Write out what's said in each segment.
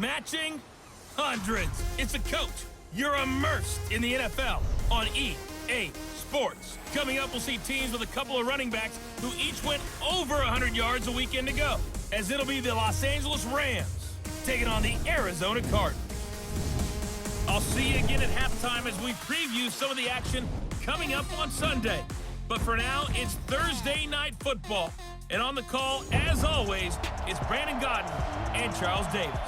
Matching hundreds. It's a coach. You're immersed in the NFL on EA Sports. Coming up, we'll see teams with a couple of running backs who each went over 100 yards a weekend ago, as it'll be the Los Angeles Rams taking on the Arizona Cardinals. I'll see you again at halftime as we preview some of the action coming up on Sunday. But for now, it's Thursday Night Football. And on the call, as always, it's Brandon Godden and Charles Davis.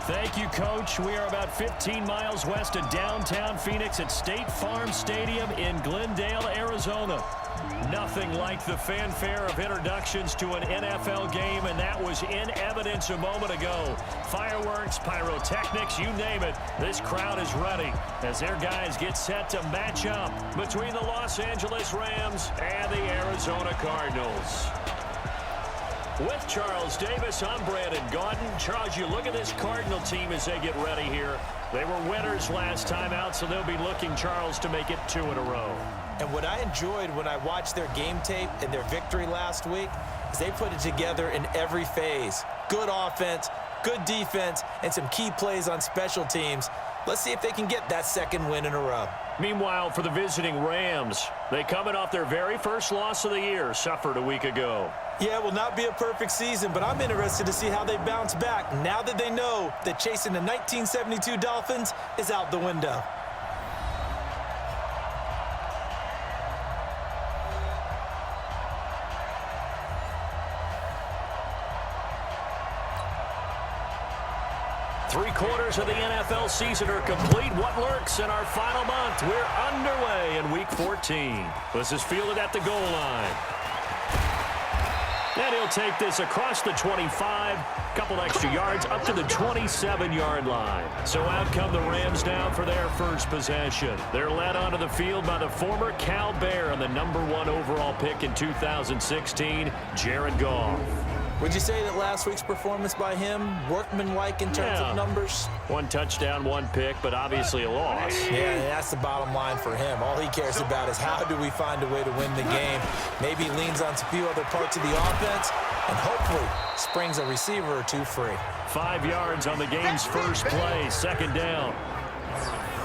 Thank you, Coach. We are about 15 miles west of downtown Phoenix at State Farm Stadium in Glendale, Arizona. Nothing like the fanfare of introductions to an NFL game, and that was in evidence a moment ago. Fireworks, pyrotechnics, you name it. This crowd is ready as their guys get set to match up between the Los Angeles Rams and the Arizona Cardinals. With Charles Davis, I'm Brandon Gaudin. Charles, you look at this Cardinal team as they get ready here. They were winners last time out, so they'll be looking, Charles, to make it 2 in a row. And what I enjoyed when I watched their game tape and their victory last week is they put it together in every phase. Good offense, good defense, and some key plays on special teams. Let's see if they can get that second win in a row. Meanwhile, for the visiting Rams, they coming off their very first loss of the year, suffered a week ago. Yeah, it will not be a perfect season, but I'm interested to see how they bounce back now that they know that chasing the 1972 Dolphins is out the window. Three-quarters of the NFL season are complete. What lurks in our final month? We're underway in Week 14. This is fielded at the goal line. And he'll take this across the 25, couple extra yards up to the 27-yard line. So out come the Rams now for their first possession. They're led onto the field by the former Cal Bear and the #1 overall pick in 2016, Jared Goff. Would you say that last week's performance by him, workmanlike in terms of numbers? 1 touchdown, 1 pick, but obviously a loss. Yeah, that's the bottom line for him. All he cares about is how do we find a way to win the game. Maybe leans on a few other parts of the offense and hopefully springs a receiver or 2 free. 5 yards on the game's first play, second down.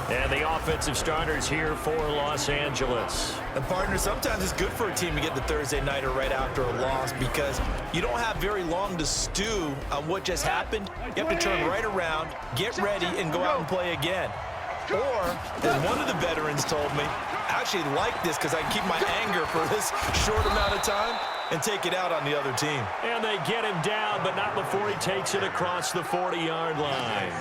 And the offensive starters here for Los Angeles. And partner, sometimes it's good for a team to get the Thursday nighter right after a loss because you don't have very long to stew on what just happened. You have to turn right around, get ready, and go out and play again. Or, as one of the veterans told me, I actually like this because I can keep my anger for this short amount of time and take it out on the other team. And they get him down, but not before he takes it across the 40-yard line.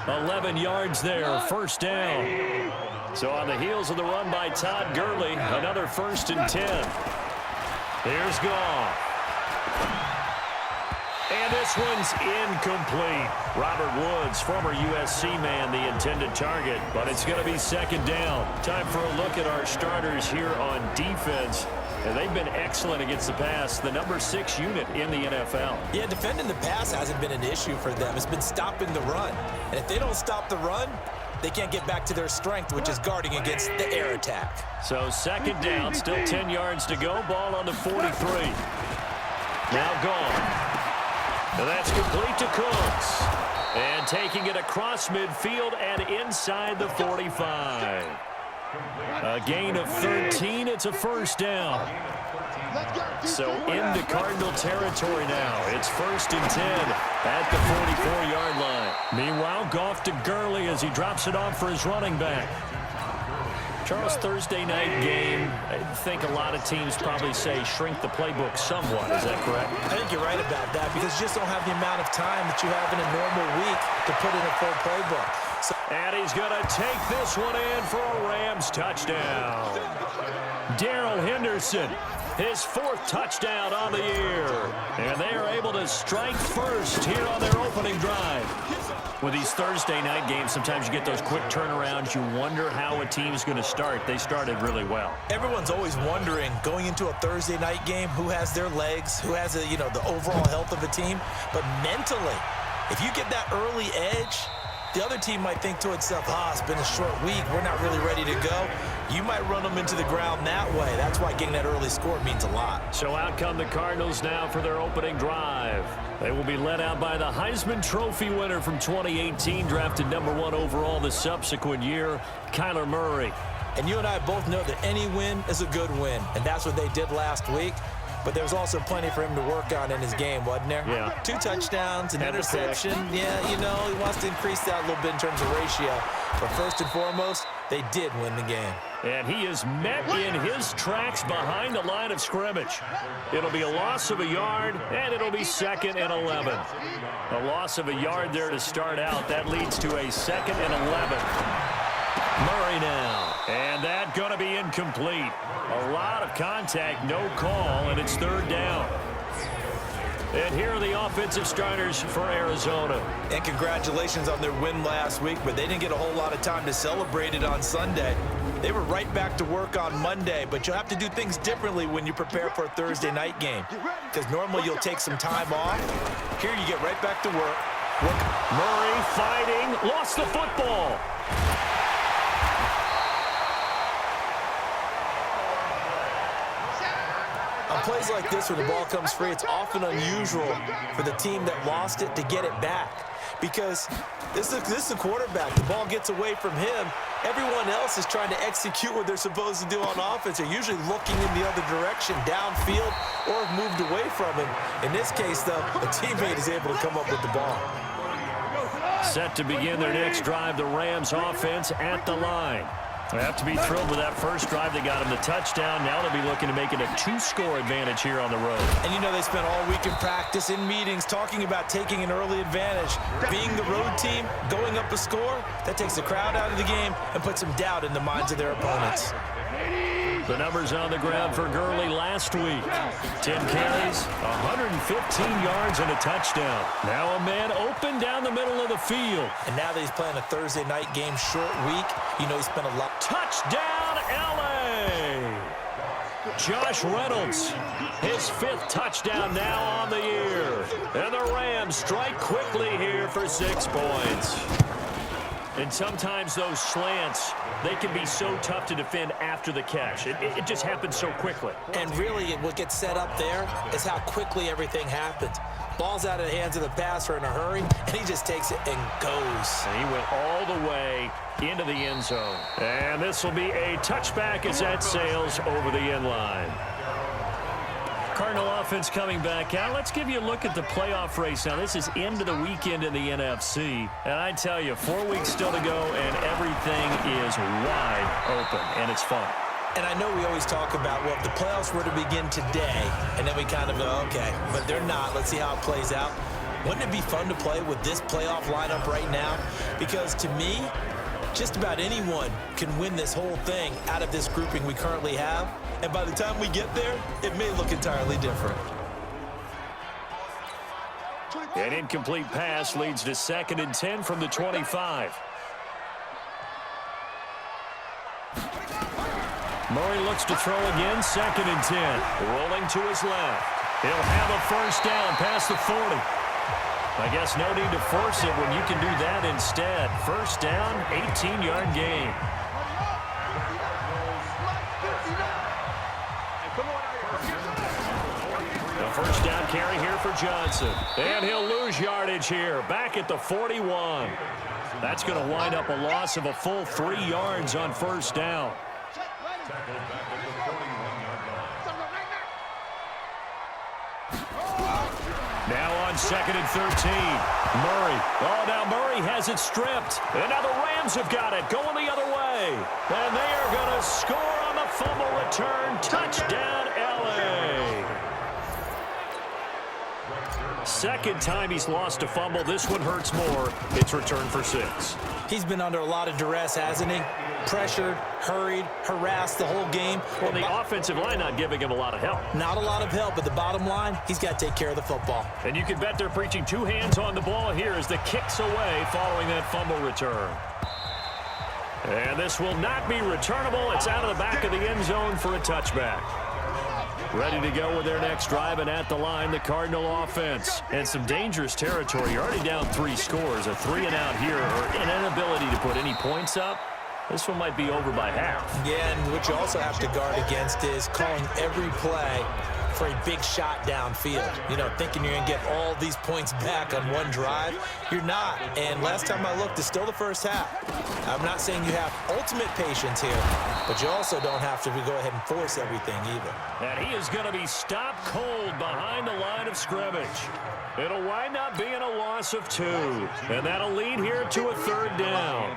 11 yards there, first down. So on the heels of the run by Todd Gurley, another 1st and 10. Here's Goff. And this one's incomplete. Robert Woods, former USC man, the intended target, but it's going to be second down. Time for a look at our starters here on defense. And they've been excellent against the pass, the #6 unit in the NFL. Yeah, defending the pass hasn't been an issue for them. It's been stopping the run. And if they don't stop the run, they can't get back to their strength, which is guarding against the air attack. So second down, still 10 yards to go. Ball on the 43. Now gone. And that's complete to Cooks. And taking it across midfield and inside the 45. A gain of 13. It's a first down. So into Cardinal territory now. It's 1st and 10 at the 44-yard line. Meanwhile, Goff to Gurley as he drops it off for his running back. Charles, Thursday night game, I think a lot of teams probably say shrink the playbook somewhat. Is that correct? I think you're right about that because you just don't have the amount of time that you have in a normal week to put in a full playbook. And he's going to take this one in for a Rams touchdown. Darrell Henderson, his 4th touchdown on the year. And they are able to strike first here on their opening drive. With these Thursday night games, sometimes you get those quick turnarounds. You wonder how a team's going to start. They started really well. Everyone's always wondering, going into a Thursday night game, who has their legs, who has the overall health of a team. But mentally, if you get that early edge, the other team might think to itself, it's been a short week. We're not really ready to go. you might run them into the ground that way. That's why getting that early score means a lot. So out come the Cardinals now for their opening drive. They will be led out by the Heisman Trophy winner from 2018, drafted #1 overall the subsequent year, Kyler Murray. And you and I both know that any win is a good win, and that's what they did last week. But there's also plenty for him to work on in his game, wasn't there? Yeah. 2 touchdowns, an interception. Yeah, you know, he wants to increase that a little bit in terms of ratio. But first and foremost, they did win the game. And he is met in his tracks behind the line of scrimmage. It'll be a loss of a yard, and it'll be 2nd and 11. A loss of a yard there to start out. That leads to a 2nd and 11. Murray now. And that going to be incomplete. A lot of contact, no call, and it's 3rd down. And here are the offensive starters for Arizona. And congratulations on their win last week, but they didn't get a whole lot of time to celebrate it on Sunday. They were right back to work on Monday, but you'll have to do things differently when you prepare for a Thursday night game. Because normally you'll take some time off. Here you get right back to work. Murray fighting, lost the football. On plays like this, when the ball comes free, it's often unusual for the team that lost it to get it back. Because this is the quarterback. The ball gets away from him. Everyone else is trying to execute what they're supposed to do on offense. They're usually looking in the other direction, downfield, or have moved away from him. In this case, though, a teammate is able to come up with the ball. Set to begin their next drive, the Rams offense at the line. They have to be thrilled with that first drive. They got him the touchdown. Now they'll be looking to make it a 2-score advantage here on the road. And you know they spent all week in practice, in meetings, talking about taking an early advantage. Being the road team, going up a score, that takes the crowd out of the game and puts some doubt in the minds of their opponents. The numbers on the ground for Gurley last week. 10 carries, 115 yards, and a touchdown. Now a man open down the middle of the field. And now that he's playing a Thursday night game, short week, you know he spent a lot. Touchdown, L.A. Josh Reynolds, his 5th touchdown now on the year. And the Rams strike quickly here for 6 points. And sometimes those slants, they can be so tough to defend after the catch. It just happens so quickly. And really, what gets set up there is how quickly everything happens. Ball's out of the hands of the passer in a hurry, and he just takes it and goes. And he went all the way into the end zone. And this will be a touchback as that sails over the end line. Cardinal offense coming back out. Let's give you a look at the playoff race. Now, this is into the weekend in the NFC. And I tell you, 4 weeks still to go, and everything is wide open, and it's fun. And I know we always talk about, well, if the playoffs were to begin today, and then we kind of go, okay, but they're not. Let's see how it plays out. Wouldn't it be fun to play with this playoff lineup right now? Because to me, just about anyone can win this whole thing out of this grouping we currently have. And by the time we get there, it may look entirely different. An incomplete pass leads to 2nd and 10 from the 25. Murray looks to throw again, 2nd and 10. Rolling to his left. He'll have a first down past the 40. I guess no need to force it when you can do that instead. First down, 18-yard gain. A first down carry here for Johnson. And he'll lose yardage here, back at the 41. That's going to wind up a loss of a full 3 yards on first down. Now on 2nd and 13. Murray. Oh, now Murray has it stripped. And now the Rams have got it, going the other way. And they are going to score on the fumble return. Touchdown, L.A. Second time he's lost a fumble. This one hurts more. It's returned for 6. He's been under a lot of duress, hasn't he? Pressured, hurried, harassed the whole game. Well, the offensive line not giving him a lot of help. Not a lot of help, but the bottom line, he's got to take care of the football. And you can bet they're preaching 2 hands on the ball here as the kick's away following that fumble return. And this will not be returnable. It's out of the back of the end zone for a touchback. Ready to go with their next drive, and at the line, the Cardinal offense. And some dangerous territory. You're already down 3 scores. A 3-and-out here, or an inability to put any points up. This one might be over by half. Yeah, and what you also have to guard against is calling every play for a big shot downfield. You know, thinking you're going to get all these points back on one drive. You're not. And last time I looked, it's still the first half. I'm not saying you have ultimate patience here, but you also don't have to go ahead and force everything either. And he is going to be stopped cold behind the line of scrimmage. It'll wind up being a loss of 2. And that'll lead here to a 3rd down.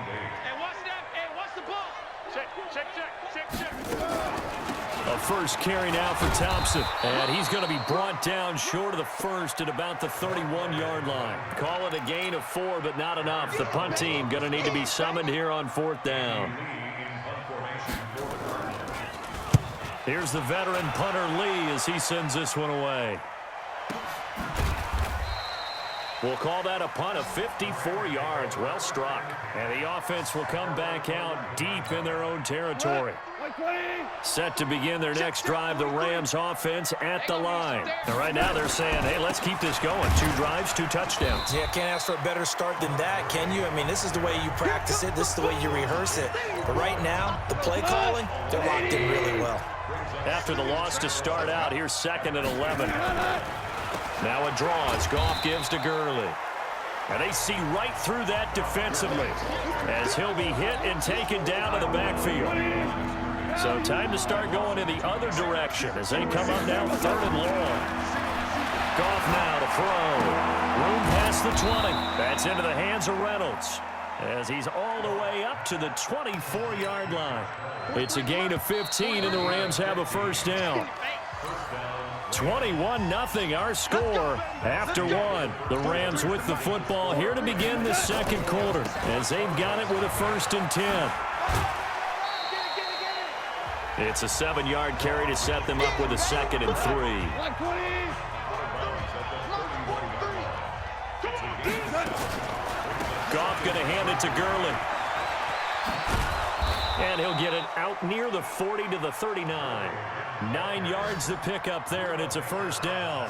A first carry now for Thompson. And he's going to be brought down short of the first at about the 31-yard line. Call it a gain of 4, but not enough. The punt team going to need to be summoned here on 4th down. Here's the veteran punter Lee as he sends this one away. We'll call that a punt of 54 yards. Well struck. And the offense will come back out deep in their own territory. Set to begin their next drive, the Rams offense at the line. And right now they're saying, hey, let's keep this going. 2 drives, 2 touchdowns. Yeah, can't ask for a better start than that, can you? I mean, this is the way you practice it. This is the way you rehearse it. But right now, the play calling, they're locked in really well. After the loss to start out, here's 2nd and 11. Now a draw as Goff gives to Gurley. And they see right through that defensively as he'll be hit and taken down to the backfield. So time to start going in the other direction as they come up now 3rd and long. Goff now to throw. Room past the 20. That's into the hands of Reynolds as he's all the way up to the 24-yard line. It's a gain of 15, and the Rams have a first down. 21-0 our score after 1. The Rams with the football here to begin the 2nd quarter as they've got it with a 1st and 10. It's a 7-yard carry to set them up with a 2nd and 3. Goff going to hand it to Gurley. And he'll get it out near the 40 to the 39. 9 yards to pick up there, and it's a first down.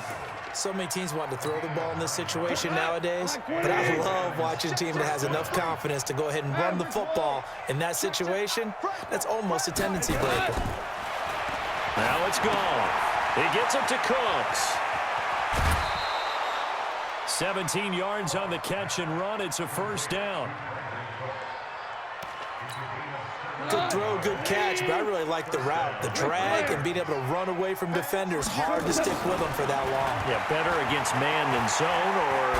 So many teams want to throw the ball in this situation nowadays, but I love watching a team that has enough confidence to go ahead and run the football. In that situation, that's almost a tendency breaker. Now it's gone. He gets it to Cooks. 17 yards on the catch and run. It's a first down. Good throw, good catch, but I really like the route. The drag and being able to run away from defenders, hard to stick with them for that long. Yeah, better against man than zone, or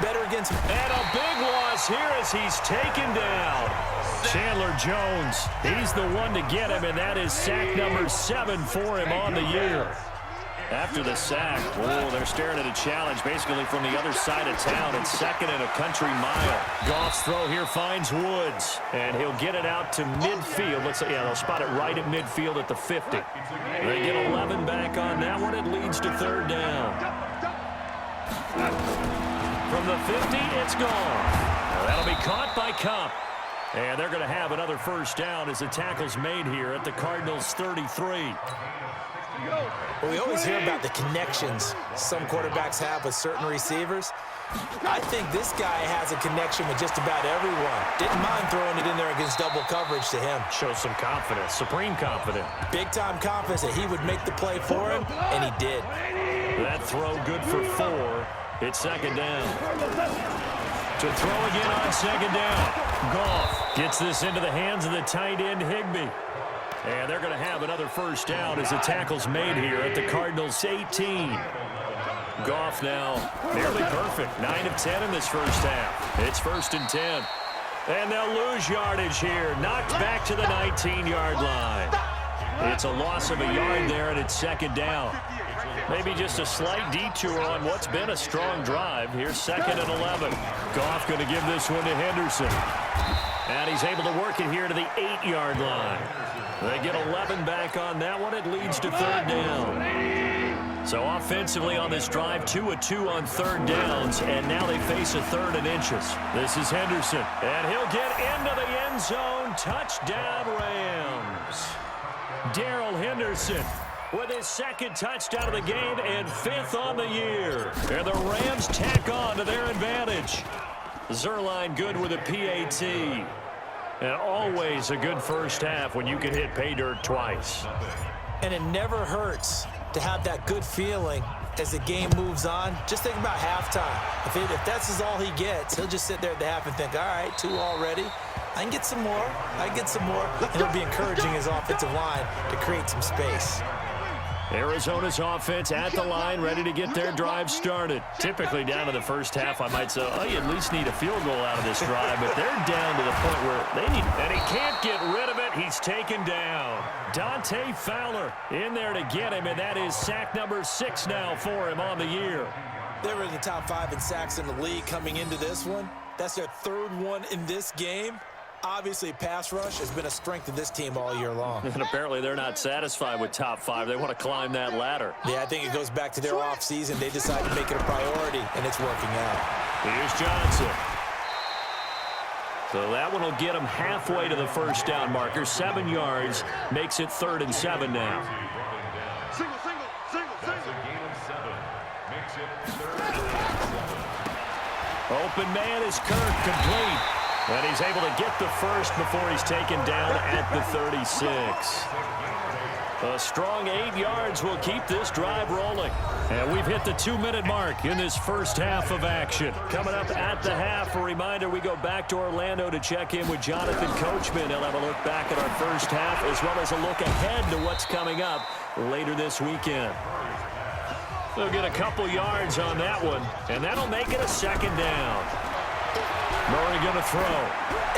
better against... And a big loss here as he's taken down. Chandler Jones, he's the one to get him, and that is sack number 7 for him on the year. After the sack, oh, they're staring at a challenge basically from the other side of town. It's 2nd and a country mile. Goff's throw here finds Woods, and he'll get it out to midfield. Let's say, yeah, they'll spot it right at midfield at the 50. They get 11 back on that one. It leads to 3rd down. From the 50, it's gone. Now, that'll be caught by Cup. And they're going to have another first down as the tackle's made here at the Cardinals' 33. Well, we always hear about the connections some quarterbacks have with certain receivers. I think this guy has a connection with just about everyone. Didn't mind throwing it in there against double coverage to him. Shows some confidence, supreme confidence. Big-time confidence that he would make the play for him, and he did. That throw good for 4. It's 2nd down. To throw again on 2nd down. Goff gets this into the hands of the tight end Higbee. And they're going to have another first down as the tackle's made here at the Cardinals' 18. Goff now nearly perfect. 9 of 10 in this first half. It's 1st and 10. And they'll lose yardage here. Knocked back to the 19-yard line. It's a loss of a yard there, and it's 2nd down. Maybe just a slight detour on what's been a strong drive. Here's 2nd and 11. Goff going to give this one to Henderson. And he's able to work it here to the 8-yard line. They get 11 back on that one. It leads to 3rd down. So offensively on this drive, 2 of 2 on 3rd downs, and now they face a 3rd and inches. This is Henderson, and he'll get into the end zone. Touchdown, Rams. Darrell Henderson with his 2nd touchdown of the game and 5th on the year. And the Rams tack on to their advantage. Zerline good with a PAT. And always a good first half when you can hit pay dirt twice. And it never hurts to have that good feeling as the game moves on. Just think about halftime. If that's all he gets, he'll just sit there at the half and think, all right, 2 already. I can get some more. I can get some more. And he'll be encouraging his offensive line to create some space. Arizona's offense at the line, ready to get their drive started. Typically down to the first half, I might say, oh, you at least need a field goal out of this drive, but they're down to the point where they need, and he can't get rid of it. He's taken down. Dante Fowler in there to get him, and that is sack number 6 now for him on the year. They were in the top 5 in sacks in the league coming into this one. That's their 3rd one in this game. Obviously, pass rush has been a strength of this team all year long. And apparently they're not satisfied with top 5. They want to climb that ladder. Yeah, I think it goes back to their offseason. They decided to make it a priority, and it's working out. Here's Johnson. So that one will get him halfway to the first down marker. 7 yards, makes it 3rd and 7 now. Single. Makes it 3rd. Open man is Kirk, complete. And he's able to get the first before he's taken down at the 36. A strong 8 yards will keep this drive rolling. And we've hit the 2-minute mark in this first half of action. Coming up at the half, a reminder, we go back to Orlando to check in with Jonathan Coachman. He'll have a look back at our first half as well as a look ahead to what's coming up later this weekend. They'll get a couple yards on that one, and that'll make it a 2nd down. Murray going to throw.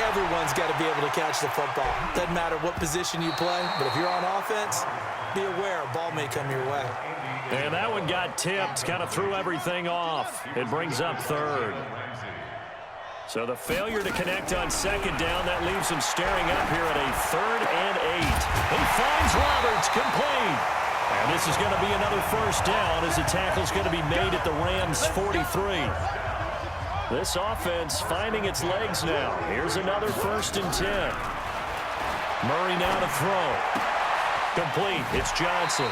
Everyone's got to be able to catch the football. Doesn't matter what position you play, but if you're on offense, be aware a ball may come your way. And that one got tipped, kind of threw everything off. It brings up 3rd. So the failure to connect on 2nd down, that leaves him staring up here at a 3rd and 8. He finds Roberts, complete. And this is going to be another first down as the tackle's going to be made at the Rams' 43. This offense finding its legs now. Here's another 1st and 10. Murray now to throw. Complete. It's Johnson.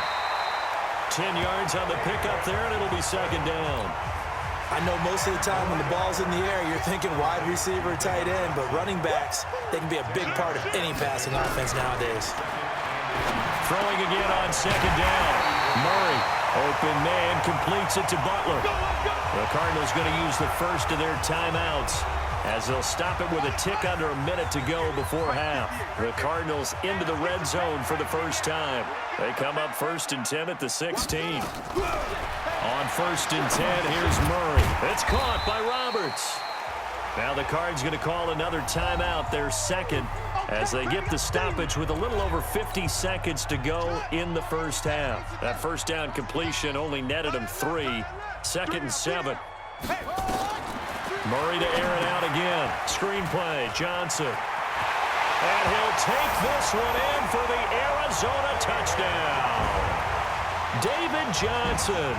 10 yards on the pickup there, and it'll be 2nd down. I know most of the time when the ball's in the air, you're thinking wide receiver, tight end, but running backs, they can be a big part of any passing offense nowadays. Throwing again on 2nd down. Murray, open man, completes it to Butler. The Cardinals going to use the first of their timeouts as they'll stop it with a tick under a minute to go before half. The Cardinals into the red zone for the first time. They come up 1st and 10 at the 16. On 1st and 10, here's Murray. It's caught by Roberts. Now the Cards going to call another timeout, their 2nd, as they get the stoppage with a little over 50 seconds to go in the first half. That first down completion only netted him 3. 2nd and 7. Murray to air it out again. Screenplay, Johnson. And he'll take this one in for the Arizona touchdown. David Johnson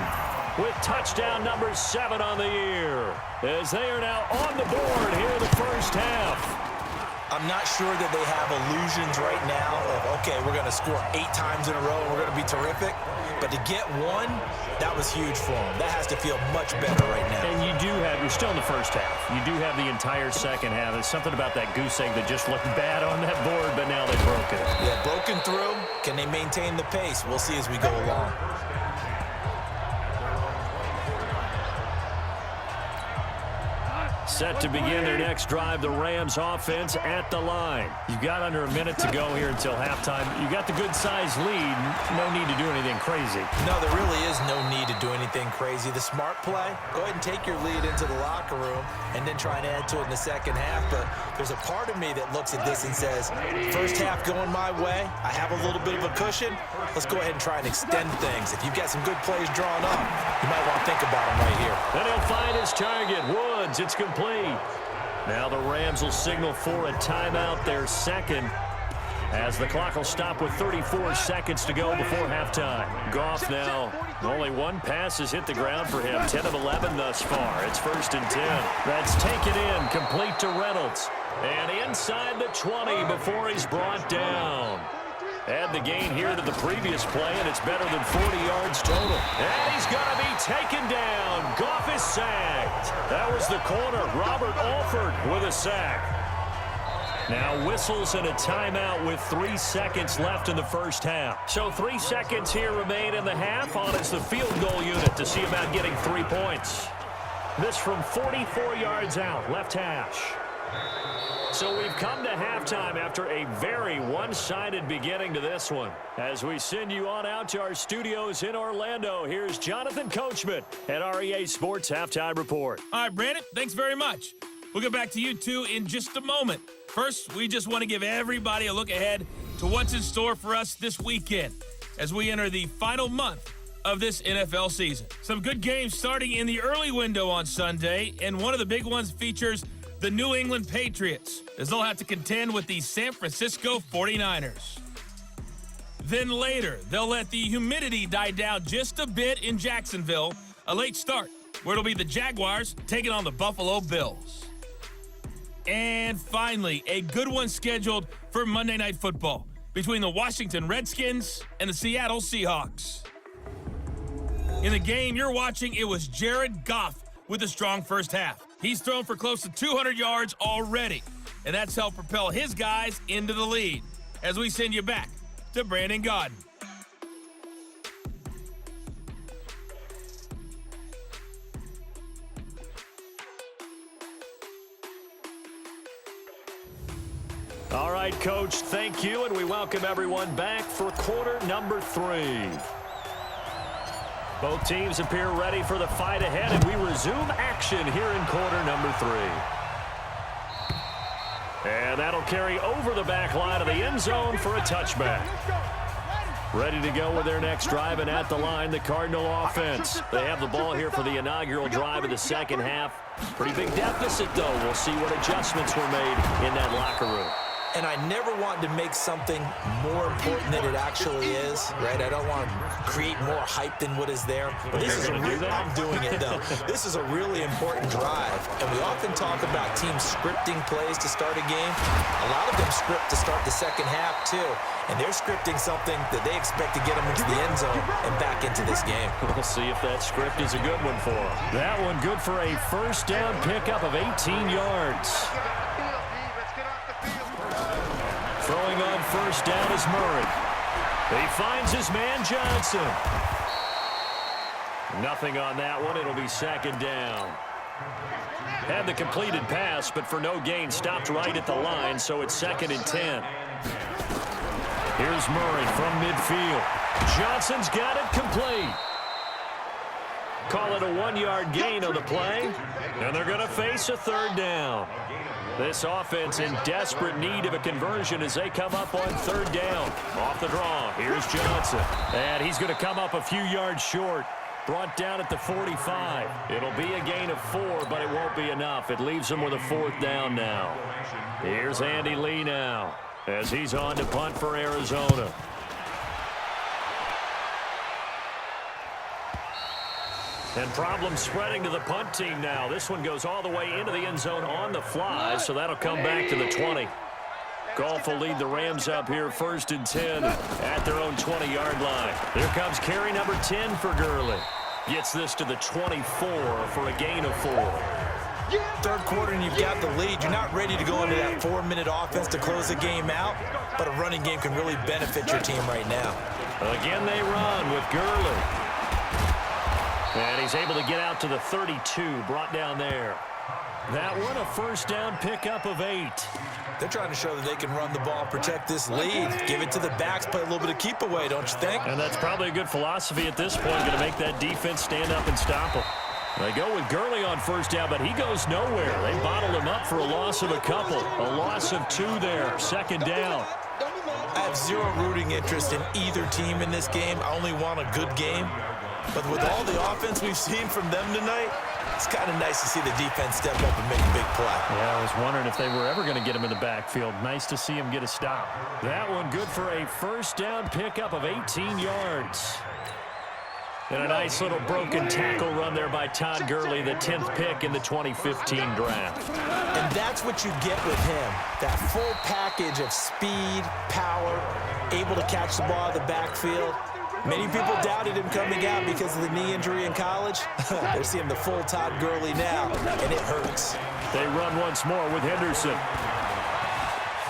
with touchdown number 7 on the year, as they are now on the board here in the first half. I'm not sure that they have illusions right now of, okay, we're going to score 8 times in a row and we're going to be terrific. But to get one, that was huge for them. That has to feel much better right now. And you're still in the first half. You do have the entire second half. There's something about that goose egg that just looked bad on that board, but now they've broken it. Yeah, broken through. Can they maintain the pace? We'll see as we go along. Set to begin their next drive, the Rams offense at the line. You've got under a minute to go here until halftime. You got the good-sized lead. No need to do anything crazy. No, there really is no need to do anything crazy. The smart play, go ahead and take your lead into the locker room and then try and add to it in the second half. But there's a part of me that looks at this and says, first half going my way, I have a little bit of a cushion. Let's go ahead and try and extend things. If you've got some good plays drawn up, you might want to think about them right here. And he'll find his target, Woods. It's complete. Now the Rams will signal for a timeout, their 2nd, as the clock will stop with 34 seconds to go before halftime. Goff now, only 1 pass has hit the ground for him, 10 of 11 thus far. It's 1st and 10. That's taken in, complete to Reynolds. And inside the 20 before he's brought down. Add the gain here to the previous play, and it's better than 40 yards total. And he's going to be taken down. Goff is sacked. That was the corner, Robert Alford, with a sack. Now whistles and a timeout with 3 seconds left in the first half. So 3 seconds here remain in the half. On is the field goal unit to see about getting 3 points. This from 44 yards out, left hash. So we've come to halftime after a very one-sided beginning to this one. As we send you on out to our studios in Orlando, here's Jonathan Coachman at REA Sports Halftime Report. All right, Brandon, thanks very much. We'll get back to you two in just a moment. First, we just want to give everybody a look ahead to what's in store for us this weekend as we enter the final month of this NFL season. Some good games starting in the early window on Sunday, and one of the big ones features the New England Patriots, as they'll have to contend with the San Francisco 49ers. Then later, they'll let the humidity die down just a bit in Jacksonville, a late start, where it'll be the Jaguars taking on the Buffalo Bills. And finally, a good one scheduled for Monday Night Football between the Washington Redskins and the Seattle Seahawks. In the game you're watching, it was Jared Goff with a strong first half. He's thrown for close to 200 yards already, and that's helped propel his guys into the lead. As we send you back to Brandon Gaudin. All right, Coach, thank you, and we welcome everyone back for quarter number 3. Both teams appear ready for the fight ahead, and we resume action here in quarter number 3. And that'll carry over the back line of the end zone for a touchback. Ready to go with their next drive, and at the line, the Cardinal offense. They have the ball here for the inaugural drive of the second half. Pretty big deficit, though. We'll see what adjustments were made in that locker room. And I never want to make something more important than it actually is, right? I don't want to create more hype than what is there. But this is a real, I'm doing it, though. This is a really important drive. And we often talk about teams scripting plays to start a game. A lot of them script to start the second half, too. And they're scripting something that they expect to get them into the end zone and back into this game. We'll see if that script is a good one for them. That one good for a first down pickup of 18 yards. Throwing on first down is Murray. He finds his man Johnson. Nothing on that one. It'll be second down. Had the completed pass, but for no gain, stopped right at the line, so it's 2nd and 10. Here's Murray from midfield. Johnson's got it complete. Call it a 1-yard gain on the play, and they're going to face a third down. This offense in desperate need of a conversion as they come up on third down. Off the draw, here's Johnson. And he's going to come up a few yards short. Brought down at the 45. It'll be a gain of 4, but it won't be enough. It leaves him with a 4th down now. Here's Andy Lee now as he's on to punt for Arizona. And problems spreading to the punt team now. This one goes all the way into the end zone on the fly, so that'll come back to the 20. Goff will lead the Rams up here 1st and 10 at their own 20-yard line. Here comes carry number 10 for Gurley. Gets this to the 24 for a gain of 4. Third quarter and you've got the lead. You're not ready to go into that 4-minute offense to close the game out, but a running game can really benefit your team right now. Again, they run with Gurley. And he's able to get out to the 32, brought down there. That one, a first down pickup of 8. They're trying to show that they can run the ball, protect this lead, give it to the backs, play a little bit of keep away, don't you think? And that's probably a good philosophy at this point, going to make that defense stand up and stop him. They go with Gurley on first down, but he goes nowhere. They bottled him up for a loss of a couple. A loss of 2 there, 2nd down. I have zero rooting interest in either team in this game. I only want a good game. But with all the offense we've seen from them tonight, it's kind of nice to see the defense step up and make a big play. Yeah, I was wondering if they were ever going to get him in the backfield. Nice to see him get a stop. That one good for a first down pickup of 18 yards. And a nice little broken tackle run there by Todd Gurley, the 10th pick in the 2015 draft. And that's what you get with him, that full package of speed, power, able to catch the ball in the backfield. Many people doubted him coming out because of the knee injury in college. They're seeing the full Todd Gurley now, and it hurts. They run once more with Henderson.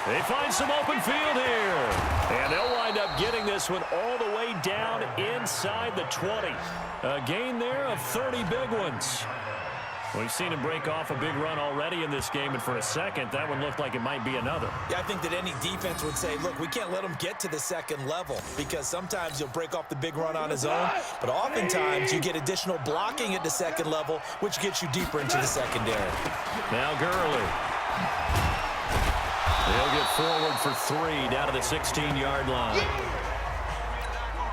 They find some open field here. And they'll wind up getting this one all the way down inside the 20. A gain there of 30 big ones. We've seen him break off a big run already in this game, and for a second, that one looked like it might be another. Yeah, I think that any defense would say, look, we can't let him get to the second level, because sometimes he'll break off the big run on his own, but oftentimes you get additional blocking at the second level, which gets you deeper into the secondary. Now Gurley. They'll get forward for 3 down to the 16-yard line.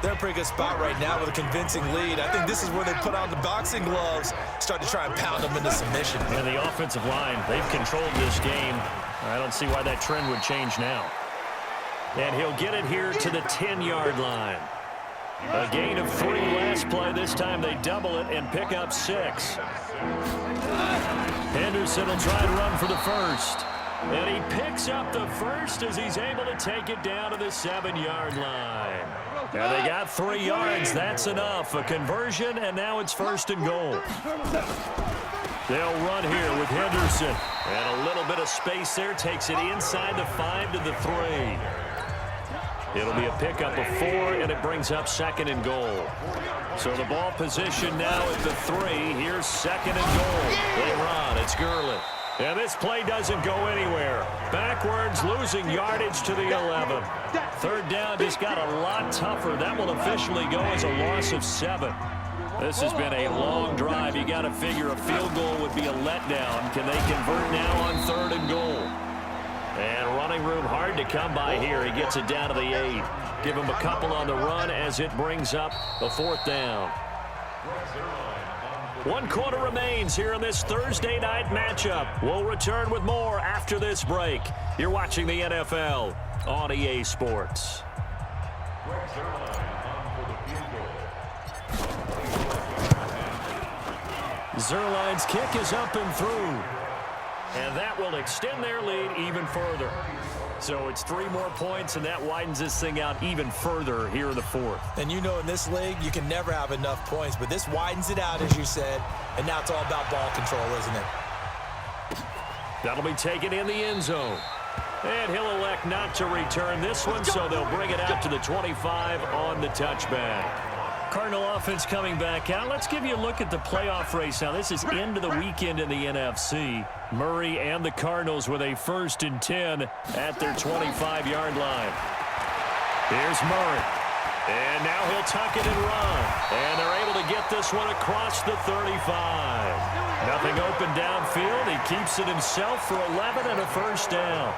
They're in a pretty good spot right now with a convincing lead. I think this is where they put on the boxing gloves, start to try and pound them into submission. And the offensive line, they've controlled this game. I don't see why that trend would change now. And he'll get it here to the 10-yard line. A gain of 3 last play. This time they double it and pick up 6. Henderson will try to run for the first. And he picks up the first as he's able to take it down to the 7-yard line. And they got 3 yards. That's enough. A conversion, and now it's 1st and goal. They'll run here with Henderson. And a little bit of space there. Takes it inside the 5 to the 3. It'll be a pickup of 4, and it brings up 2nd and goal. So the ball position now at the 3. Here's 2nd and goal. They run. It's Gurley. And this play doesn't go anywhere. Backwards, losing yardage to the 11. 3rd down just got a lot tougher. That will officially go as a loss of 7. This has been a long drive. You got to figure a field goal would be a letdown. Can they convert now on 3rd and goal? And running room hard to come by here. He gets it down to the 8. Give him a couple on the run as it brings up a 4th down. 1 quarter remains here in this Thursday night matchup. We'll return with more after this break. You're watching the NFL on EA Sports. Zerline's kick is up and through. And that will extend their lead even further. So it's 3 more points, and that widens this thing out even further here in the 4th. And you know in this league, you can never have enough points, but this widens it out, as you said, and now it's all about ball control, isn't it? That'll be taken in the end zone. And he'll elect not to return this one, so they'll bring it out to the 25 on the touchback. Cardinal offense coming back out. Let's give you a look at the playoff race now. This is end of the weekend in the NFC. Murray and the Cardinals with a 1st and 10 at their 25-yard line. Here's Murray. And now he'll tuck it and run. And they're able to get this one across the 35. Nothing open downfield. He keeps it himself for 11 and a 1st down.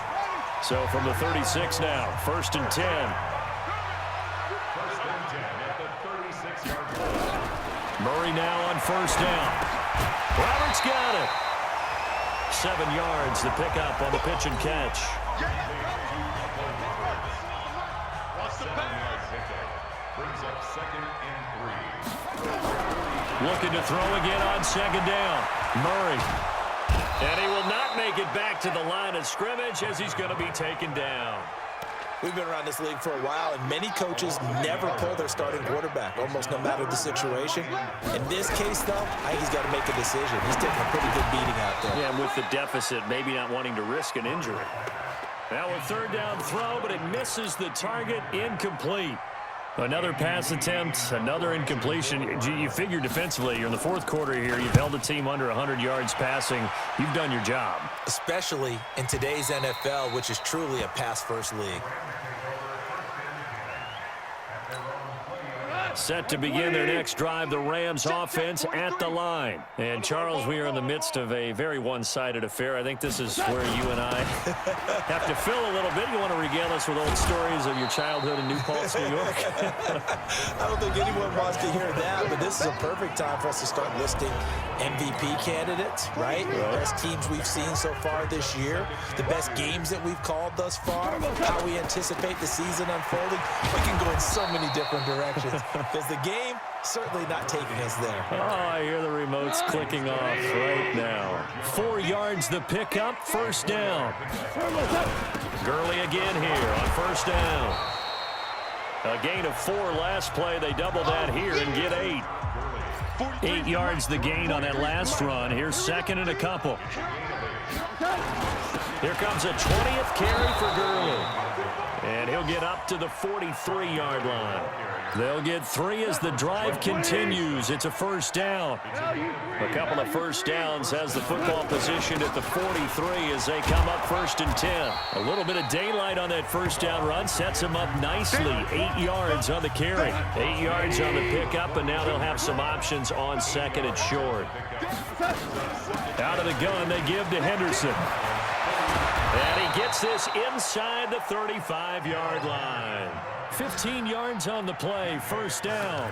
So from the 36 now, 1st and 10. Murray now on 1st down. Roberts got it. 7 yards, the pickup on the pitch and catch. Looking to throw again on 2nd down. Murray. And he will not make it back to the line of scrimmage as he's going to be taken down. We've been around this league for a while, and many coaches never pull their starting quarterback, almost no matter the situation. In this case, though, I think he's got to make a decision. He's taking a pretty good beating out there. Yeah, and with the deficit, maybe not wanting to risk an injury. Now a 3rd down throw, but it misses the target, incomplete. Another pass attempt, another incompletion. You figure defensively, you're in the 4th quarter here. You've held the team under 100 yards passing. You've done your job. Especially in today's NFL, which is truly a pass-first league. Set to begin their next drive, the Rams offense at the line. And, Charles, we are in the midst of a very one-sided affair. I think this is where you and I have to fill a little bit. You want to regale us with old stories of your childhood in New Paltz, New York? I don't think anyone wants to hear that, but this is a perfect time for us to start listing MVP candidates, right? The best teams we've seen so far this year, the best games that we've called thus far, how we anticipate the season unfolding. We can go in so many different directions. Because the game certainly not taking us there. Oh, I hear the remotes clicking off right now. 4 yards the pickup, 1st down. Gurley again here on 1st down. A gain of 4 last play. They double that here and get 8. 8 yards the gain on that last run. Here's 2nd and a couple. Here comes a 20th carry for Gurley. And he'll get up to the 43-yard line. They'll get 3 as the drive continues. It's a first down. A couple of first downs has the football positioned at the 43 as they come up 1st and 10. A little bit of daylight on that first down run sets them up nicely. 8 yards on the carry. 8 yards on the pickup, and now they'll have some options on 2nd and short. Out of the gun, they give to Henderson. And he gets this inside the 35-yard line. 15 yards on the play, first down.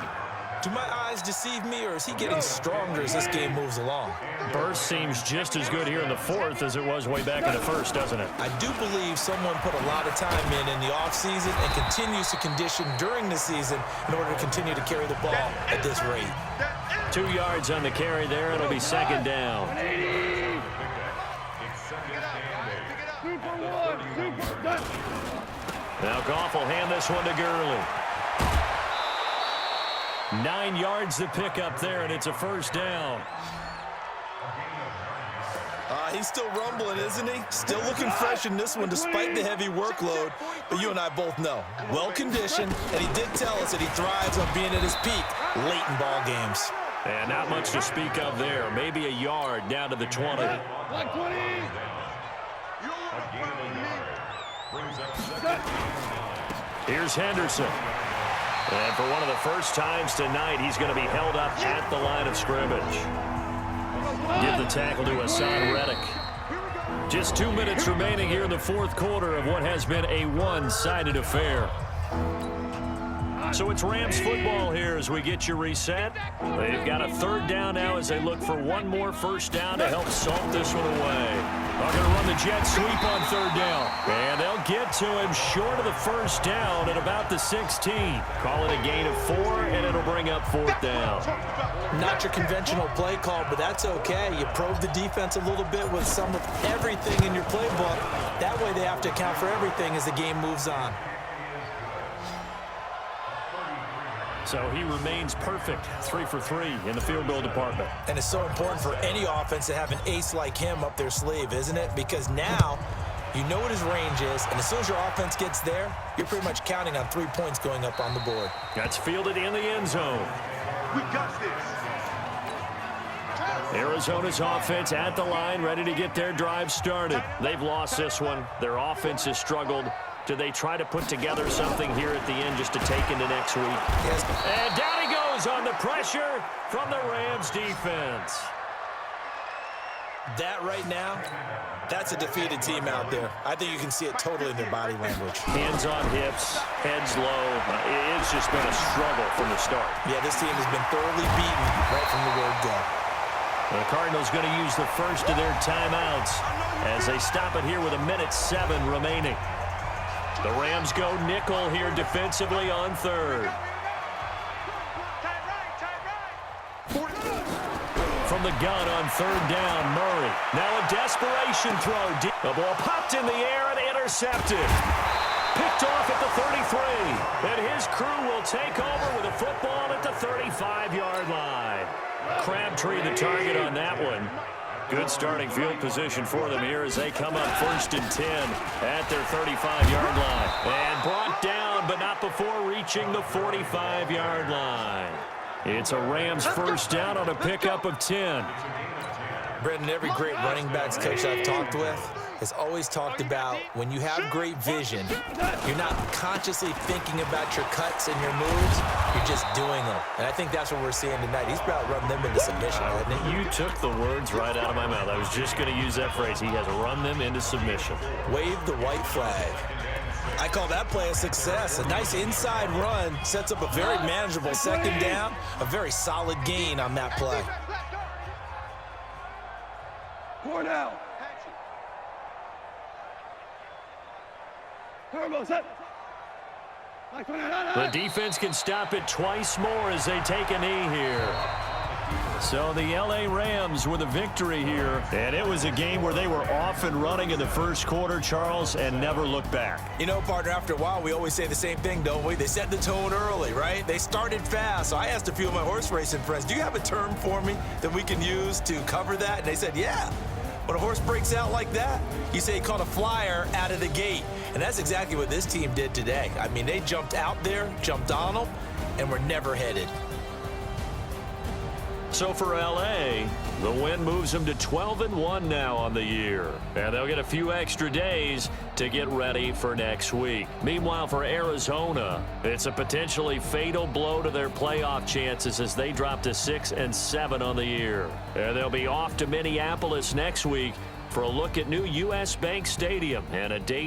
Do my eyes deceive me, or is he getting stronger as this game moves along? Burst seems just as good here in the 4th as it was way back in the 1st, doesn't it? I do believe someone put a lot of time in the offseason and continues to condition during the season in order to continue to carry the ball at this rate. 2 yards on the carry there. It'll be 2nd down. Now Goff will hand this one to Gurley. 9 yards to pick up there, and it's a first down. He's still rumbling, isn't he? Still looking fresh in this one despite the heavy workload. But you and I both know, well-conditioned, and he did tell us that he thrives on being at his peak late in ball games. And not much to speak of there. Maybe a yard down to the 20. Here's Henderson. And for one of the first times tonight, he's going to be held up at the line of scrimmage. Give the tackle to Hassan Reddick. Just 2 minutes remaining here in the 4th quarter of what has been a one-sided affair. So it's Rams football here as we get you reset. They've got a 3rd down now as they look for one more first down to help salt this one away. They're going to run the jet sweep on 3rd down. And they'll get to him short of the first down at about the 16. Call it a gain of 4, and it'll bring up 4th down. Not your conventional play call, but that's okay. You probe the defense a little bit with some of everything in your playbook. That way they have to account for everything as the game moves on. So he remains perfect, 3 for 3 in the field goal department. And it's so important for any offense to have an ace like him up their sleeve, isn't it? Because now you know what his range is, and as soon as your offense gets there, you're pretty much counting on 3 points going up on the board. That's fielded in the end zone. We got this. Arizona's offense at the line, ready to get their drive started. They've lost this one. Their offense has struggled. Do they try to put together something here at the end just to take into next week? Yes. And down he goes on the pressure from the Rams defense. That right now, that's a defeated team out there. I think you can see it totally in their body language. Hands on hips, heads low. It's just been a struggle from the start. Yeah, this team has been thoroughly beaten right from the word go. The Cardinals going to use the first of their timeouts as they stop it here with 1:07 remaining. The Rams go nickel here defensively on 3rd. From the gun on 3rd down, Murray. Now a desperation throw. The ball popped in the air and intercepted. Picked off at the 33. And his crew will take over with a football at the 35-yard line. Crabtree the target on that one. Good starting field position for them here as they come up 1st and 10 at their 35-yard line. And brought down, but not before reaching the 45-yard line. It's a Rams first down on a pickup of 10. Brendan, every great running backs coach I've talked with has always talked about when you have great vision, you're not consciously thinking about your cuts and your moves, you're just doing them. And I think that's what we're seeing tonight. He's about to run them into submission, hasn't he? You took the words right out of my mouth. I was just going to use that phrase. He has run them into submission. Wave the white flag. I call that play a success. A nice inside run sets up a very manageable 2nd down, a very solid gain on that play. Cornell. The defense can stop it twice more as they take a knee here. So the L.A. Rams with a victory here. And it was a game where they were off and running in the first quarter, Charles, and never looked back. You know, partner, after a while, we always say the same thing, don't we? They set the tone early, right? They started fast. So I asked a few of my horse racing friends, do you have a term for me that we can use to cover that? And they said, yeah. When a horse breaks out like that, you say he caught a flyer out of the gate. And that's exactly what this team did today. I mean, they jumped out there, jumped on them, and were never headed. So for L.A., the win moves them to 12-1 now on the year. And they'll get a few extra days to get ready for next week. Meanwhile, for Arizona, it's a potentially fatal blow to their playoff chances as they drop to 6-7 on the year. And they'll be off to Minneapolis next week for a look at new U.S. Bank Stadium and a date